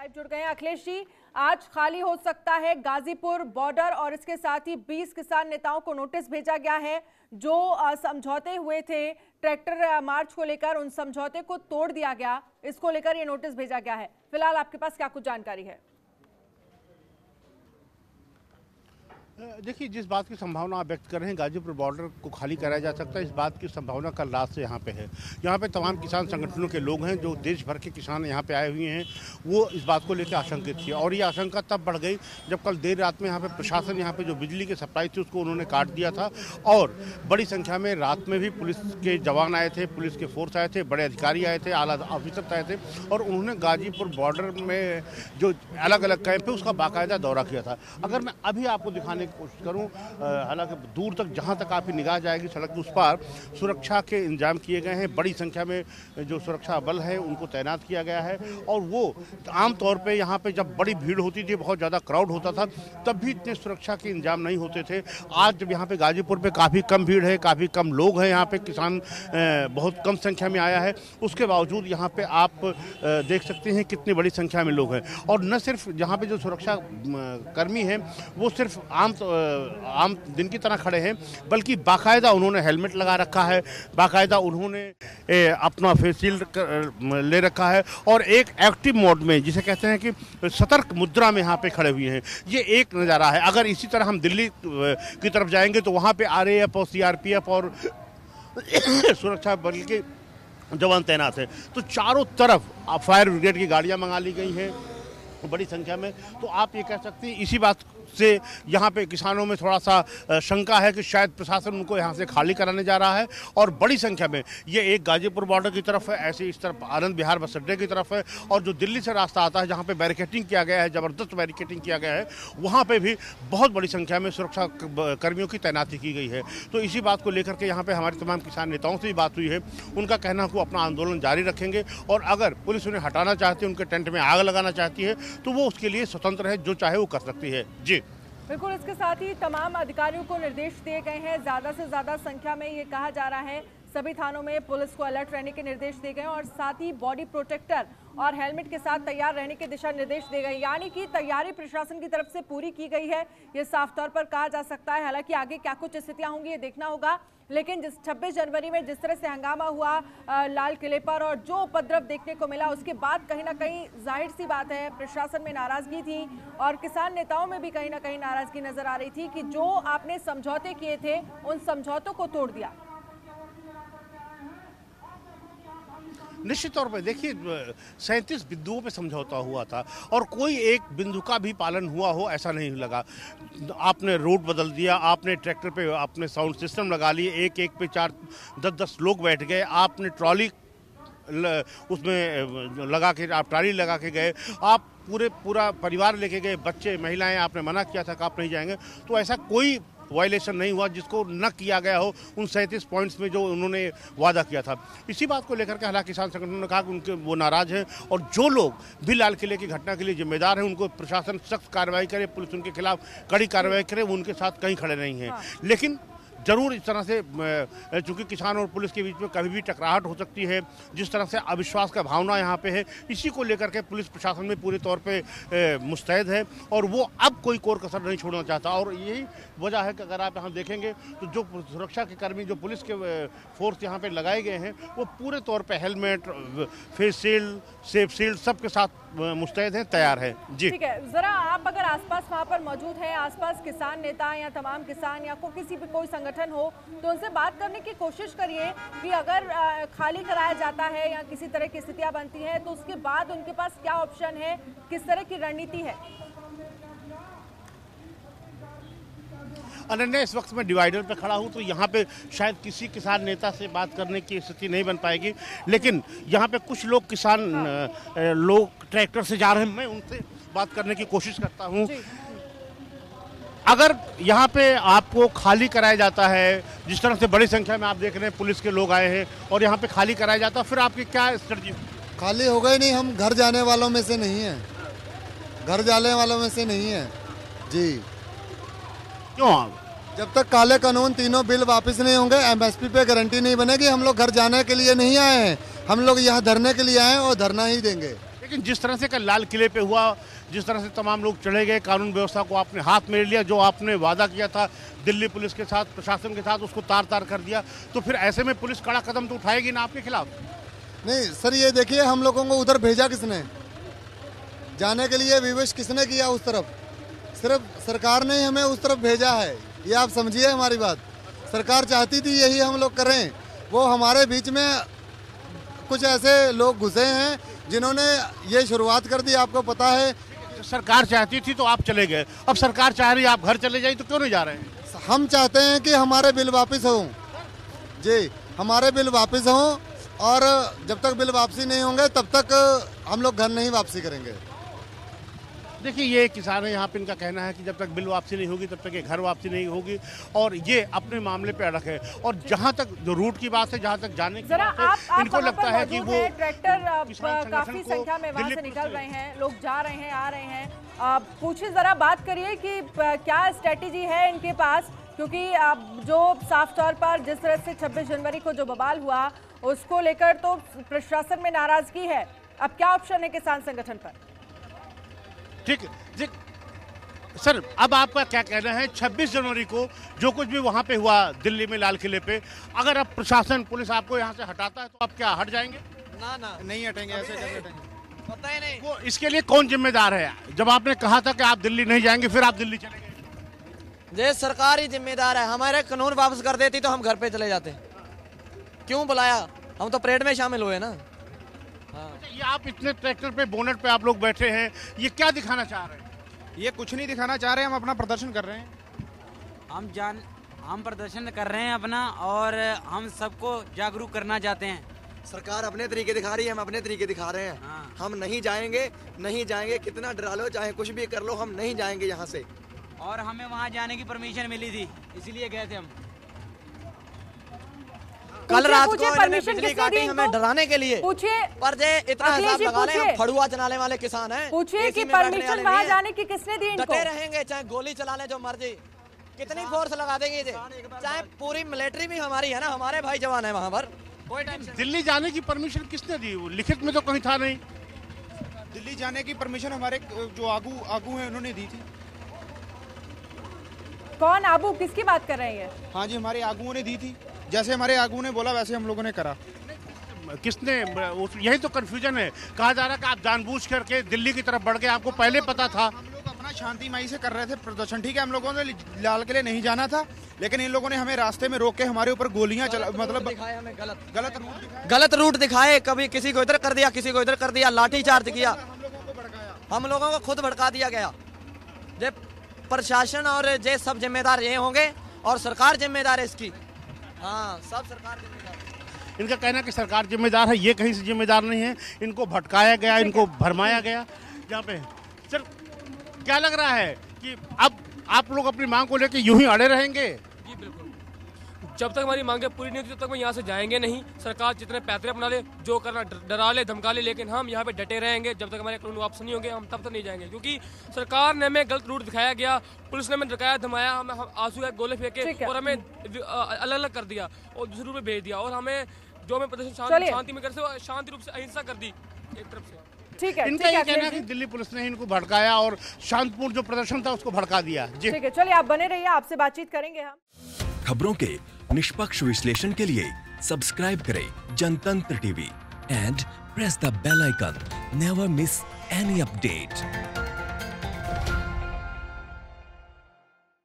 Live जुड़ गए हैं अखिलेश जी। आज खाली हो सकता है गाजीपुर बॉर्डर और इसके साथ ही 20 किसान नेताओं को नोटिस भेजा गया है। जो समझौते हुए थे ट्रैक्टर मार्च को लेकर, उन समझौते को तोड़ दिया गया, इसको लेकर ये नोटिस भेजा गया है। फिलहाल आपके पास क्या कुछ जानकारी है? देखिए, जिस बात की संभावना आप व्यक्त कर रहे हैं गाजीपुर बॉर्डर को खाली कराया जा सकता है, इस बात की संभावना कल रात से यहाँ पे है। यहाँ पे तमाम किसान संगठनों के लोग हैं, जो देश भर के किसान यहाँ पे आए हुए हैं, वो इस बात को लेकर आशंकित थे। और ये आशंका तब बढ़ गई जब कल देर रात में यहाँ पे प्रशासन यहाँ पे जो बिजली की सप्लाई थी उसको उन्होंने काट दिया था। और बड़ी संख्या में रात में भी पुलिस के जवान आए थे, पुलिस के फोर्स आए थे, बड़े अधिकारी आए थे, आला ऑफिसर्स आए थे, और उन्होंने गाजीपुर बॉर्डर में जो अलग अलग कैंप है उसका बाकायदा दौरा किया था। अगर मैं अभी आपको दिखाने कोशिश करूं, हालांकि दूर तक जहां तक आपकी निगाह जाएगी सड़क के उस पार सुरक्षा के इंतजाम किए गए हैं। बड़ी संख्या में जो सुरक्षा बल है उनको तैनात किया गया है। और वो आमतौर पे यहाँ पे जब बड़ी भीड़ होती थी, बहुत ज़्यादा क्राउड होता था, तब भी इतने सुरक्षा के इंतजाम नहीं होते थे। आज जब यहाँ पे गाजीपुर पे काफ़ी कम भीड़ है, काफ़ी कम लोग हैं, यहाँ पे किसान बहुत कम संख्या में आया है, उसके बावजूद यहाँ पे आप देख सकते हैं कितनी बड़ी संख्या में लोग हैं। और न सिर्फ यहाँ पे जो सुरक्षा कर्मी हैं वो सिर्फ आम दिन की तरह खड़े हैं, बल्कि बाकायदा उन्होंने हेलमेट लगा रखा है, बाकायदा उन्होंने अपना फेस शील्ड ले रखा है, और एक एक्टिव मोड में, जिसे कहते हैं कि सतर्क मुद्रा में यहाँ पे खड़े हुए हैं। ये एक नज़ारा है। अगर इसी तरह हम दिल्ली की तरफ जाएंगे तो वहाँ पे RAF और CRPF और सुरक्षा बल के जवान तैनात हैं। तो चारों तरफ फायर ब्रिगेड की गाड़ियाँ मंगा ली गई हैं बड़ी संख्या में। तो आप ये कह सकते हैं इसी बात से यहाँ पे किसानों में थोड़ा सा शंका है कि शायद प्रशासन उनको यहाँ से खाली कराने जा रहा है। और बड़ी संख्या में ये एक गाजीपुर बॉर्डर की तरफ है, ऐसे इस तरफ आनंद विहार बस अड्डे की तरफ है, और जो दिल्ली से रास्ता आता है जहाँ पे बैरिकेटिंग किया गया है, ज़बरदस्त बैरिकेटिंग किया गया है, वहाँ पे भी बहुत बड़ी संख्या में सुरक्षा कर्मियों की तैनाती की गई है। तो इसी बात को लेकर के यहाँ पे हमारे तमाम किसान नेताओं से भी बात हुई है। उनका कहना है कि वो अपना आंदोलन जारी रखेंगे, और अगर पुलिस उन्हें हटाना चाहती है, उनके टेंट में आग लगाना चाहती है, तो वो उसके लिए स्वतंत्र है, जो चाहे वो कर सकती है। जी बिल्कुल। इसके साथ ही तमाम अधिकारियों को निर्देश दिए गए हैं। ज़्यादा से ज़्यादा संख्या में ये कहा जा रहा है सभी थानों में पुलिस को अलर्ट रहने के निर्देश दिए गए, और साथ ही बॉडी प्रोटेक्टर और हेलमेट के साथ तैयार रहने के दिशा निर्देश दिए गए। यानी कि तैयारी प्रशासन की तरफ से पूरी की गई है, ये साफ तौर पर कहा जा सकता है। हालांकि आगे क्या कुछ स्थितियां होंगी ये देखना होगा, लेकिन जिस 26 जनवरी में जिस तरह से हंगामा हुआ लाल किले पर और जो उपद्रव देखने को मिला, उसके बाद कहीं ना कहीं जाहिर सी बात है प्रशासन में नाराजगी थी, और किसान नेताओं में भी कहीं ना कहीं नाराजगी नजर आ रही थी कि जो आपने समझौते किए थे उन समझौतों को तोड़ दिया। निश्चित तौर पर देखिए, 37 बिंदुओं पे समझौता हुआ था और कोई एक बिंदु का भी पालन हुआ हो ऐसा नहीं लगा। आपने रूट बदल दिया, आपने ट्रैक्टर पे आपने साउंड सिस्टम लगा लिए, एक एक पे 4-10 लोग बैठ गए, आपने ट्रॉली उसमें लगा के, आप ट्रॉली लगा के गए, आप पूरा परिवार लेके गए, बच्चे महिलाएं, आपने मना किया था कि आप नहीं जाएंगे। तो ऐसा कोई वायलेशन नहीं हुआ जिसको न किया गया हो उन 37 पॉइंट्स में जो उन्होंने वादा किया था। इसी बात को लेकर के हालांकि किसान संगठनों ने कहा कि उनके वो नाराज हैं, और जो लोग भी लाल किले की घटना के लिए जिम्मेदार हैं उनको प्रशासन सख्त कार्रवाई करे, पुलिस उनके खिलाफ कड़ी कार्रवाई करे, वो उनके साथ कहीं खड़े नहीं हैं। लेकिन जरूर इस तरह से, चूंकि किसान और पुलिस के बीच में कभी भी टकराहट हो सकती है, जिस तरह से अविश्वास का भावना यहाँ पे है, इसी को लेकर के पुलिस प्रशासन में पूरे तौर पे मुस्तैद है, और वो अब कोई कोर कसर नहीं छोड़ना चाहता। और यही वजह है कि अगर आप यहाँ देखेंगे तो जो सुरक्षा के कर्मी, जो पुलिस के फोर्स यहाँ पे लगाए गए हैं, वो पूरे तौर पर helmet, face shield, safe shield सबके साथ मुस्तैद है, तैयार है। जी ठीक है, जरा आप अगर आसपास वहाँ पर मौजूद हैं, आसपास किसान नेता या तमाम किसान या किसी भी कोई संगठन हो, तो उनसे बात करने की कोशिश करिए कि अगर खाली कराया जाता है या किसी तरह की स्थितियां बनती हैं तो उसके बाद उनके पास क्या ऑप्शन है, किस तरह की रणनीति है। अनन्या, इस वक्त मैं डिवाइडर पे खड़ा हूँ, तो यहाँ पे शायद किसी किसान नेता से बात करने की स्थिति नहीं बन पाएगी, लेकिन यहाँ पे कुछ लोग किसान लोग ट्रैक्टर से जा रहे हैं, मैं उनसे बात करने की कोशिश करता हूँ। अगर यहाँ पे आपको खाली कराया जाता है, जिस तरह से बड़ी संख्या में आप देख रहे हैं पुलिस के लोग आए हैं, और यहाँ पे खाली कराया जाता है, फिर आपकी क्या स्ट्रेटजी? खाली हो गई नहीं, हम घर जाने वालों में से नहीं हैं, घर जाने वालों में से नहीं हैं जी। क्यों? जब तक काले कानून तीनों बिल वापस नहीं होंगे, MSP पे गारंटी नहीं बनेगी। हम लोग घर जाने के लिए नहीं आए हैं, हम लोग यहाँ धरने के लिए आए हैं और धरना ही देंगे। लेकिन जिस तरह से कल लाल किले पे हुआ, जिस तरह से तमाम लोग चढ़े गए, कानून व्यवस्था को आपने हाथ में ले लिया, जो आपने वादा किया था दिल्ली पुलिस के साथ, प्रशासन के साथ, उसको तार तार कर दिया, तो फिर ऐसे में पुलिस कड़ा कदम तो उठाएगी ना आपके खिलाफ? नहीं सर, ये देखिए हम लोगों को उधर भेजा किसने, जाने के लिए विवश किसने किया उस तरफ? सिर्फ सरकार ने हमें उस तरफ भेजा है, ये आप समझिए हमारी बात। सरकार चाहती थी यही हम लोग करें, वो हमारे बीच में कुछ ऐसे लोग घुसे हैं जिन्होंने ये शुरुआत कर दी। आपको पता है सरकार चाहती थी तो आप चले गए, अब सरकार चाह रही है आप घर चले जाइए, तो क्यों नहीं जा रहे हैं? हम चाहते हैं कि हमारे बिल वापस हों जी, हमारे बिल वापस हों, और जब तक बिल वापसी नहीं होंगे तब तक हम लोग घर नहीं वापसी करेंगे। देखिए, ये किसान है यहाँ पे, इनका कहना है कि जब तक बिल वापसी नहीं होगी तब तक ये घर वापसी नहीं होगी, और ये अपने मामले पे अड़क है। और जहाँ तक जो रूट की बात है, जहाँ तक जाने की बात है, इनको लगता है कि वो ट्रैक्टर काफी संख्या में वहाँ से निकल रहे हैं, लोग जा रहे हैं, आ रहे हैं। पूछिए, जरा बात करिए कि क्या स्ट्रेटेजी है इनके पास, क्योंकि जो साफ तौर पर जिस तरह से 26 जनवरी को जो बवाल हुआ उसको लेकर तो प्रशासन में नाराजगी है। अब क्या ऑप्शन है किसान संगठन पर? ठीक सर, अब आपका क्या कहना है? 26 जनवरी को जो कुछ भी वहाँ पे हुआ दिल्ली में लाल किले पे, अगर अब प्रशासन पुलिस आपको यहाँ से हटाता है तो आप क्या हट जाएंगे? ना नहीं हटेंगे, ऐसे कैसे हटेंगे? पता ही नहीं। वो इसके लिए कौन जिम्मेदार है? जब आपने कहा था कि आप दिल्ली नहीं जाएंगे, फिर आप दिल्ली चले गए। ये सरकार ही जिम्मेदार है। हमारे कानून वापस कर देती तो हम घर पे चले जाते। क्यों बुलाया? हम तो परेड में शामिल हुए ना। ये आप इतने ट्रैक्टर पे, बोनट पे आप लोग बैठे हैं, ये क्या दिखाना चाह रहे हैं? ये कुछ नहीं दिखाना चाह रहे हैं, हम अपना प्रदर्शन कर रहे हैं। हम प्रदर्शन कर रहे हैं अपना, और हम सबको जागरूक करना चाहते हैं। सरकार अपने तरीके दिखा रही है, हम अपने तरीके दिखा रहे हैं। हाँ। हम नहीं जाएंगे, कितना डरा लो, चाहे कुछ भी कर लो, हम नहीं जाएंगे यहाँ से। और हमें वहाँ जाने की परमिशन मिली थी, इसीलिए गए थे हम। कल रात को इन्होंने बिजली काटी हमें डराने के लिए। पूछिए, पर जे इतना हिसाब लगा ले, हम फड़ुआ चलाने वाले किसान हैं। पूछिए कि परमिशन वहाँ जाने की किसने दी इनको? डटे रहेंगे, चाहे गोली चला ले जो मर्जी, कितनी फोर्स लगा देंगे, चाहे पूरी मिलिट्री भी हमारी है ना, हमारे भाई जवान है वहाँ पर। कोई टेंशन। दिल्ली जाने की परमिशन किसने दी? वो लिखित में तो कहीं था नहीं। दिल्ली जाने की परमिशन हमारे जो आगू हैं उन्होंने दी थी। कौन आबू, किसकी बात कर रहे हैं? हाँ जी, हमारे आगुओं ने दी थी। जैसे हमारे आगू ने बोला वैसे हम लोगों ने करा। किसने? यही तो कंफ्यूजन है। कहा जा रहा है कि आप जानबूझ करके दिल्ली की तरफ बढ़ गए, आपको पहले पता था। हम लोग अपना शांतिमय से कर रहे थे प्रदर्शन, ठीक है। हम लोगों ने लाल किले नहीं जाना था, लेकिन इन लोगों ने हमें रास्ते में रोक के हमारे ऊपर गोलियां चला, मतलब गलत रूट दिखाए। कभी किसी को इधर कर दिया, किसी को इधर कर दिया, लाठी चार्ज किया, हम लोगों को खुद भड़का दिया गया। जे प्रशासन और जे सब जिम्मेदार ये होंगे, और सरकार जिम्मेदार है इसकी। हाँ, सब सरकार जिम्मेदार। इनका कहना है कि सरकार जिम्मेदार है, ये कहीं से जिम्मेदार नहीं है। इनको भटकाया गया, इनको भरमाया गया। यहाँ पे सर क्या लग रहा है कि अब आप लोग अपनी मांग को लेकर यूं ही अड़े रहेंगे? जी बिल्कुल, जब तक हमारी मांगें पूरी नहीं होती तब तक हम यहाँ से जाएंगे नहीं। सरकार जितने पैतरे अपना ले, जो करना डरा ले, धमका ले, लेकिन हम यहाँ पे डटे रहेंगे जब तक हमारे कानून वापस नहीं होंगे। हम तब तक नहीं जाएंगे, क्योंकि सरकार ने हमें गलत रूट दिखाया गया, पुलिस ने हमें धमकाया, धमाया, हमें आंसू है गोले फेंके और हमें अलग अलग कर दिया और दूसरे रूप में भेज दिया, और हमें जो हमें प्रदर्शन शांति में कर से शांति रूप से अहिंसा कर दी एक तरफ से। ठीक है, इनका ये कहना है कि दिल्ली पुलिस ने इनको भड़काया और शांतिपूर्ण जो प्रदर्शन था उसको भड़का दिया। जी ठीक है, चलिए आप बने रहिए, आपसे बातचीत करेंगे हम। खबरों के निष्पक्ष विश्लेषण के लिए सब्सक्राइब करें Jantantra TV and press the bell icon. Never miss any update.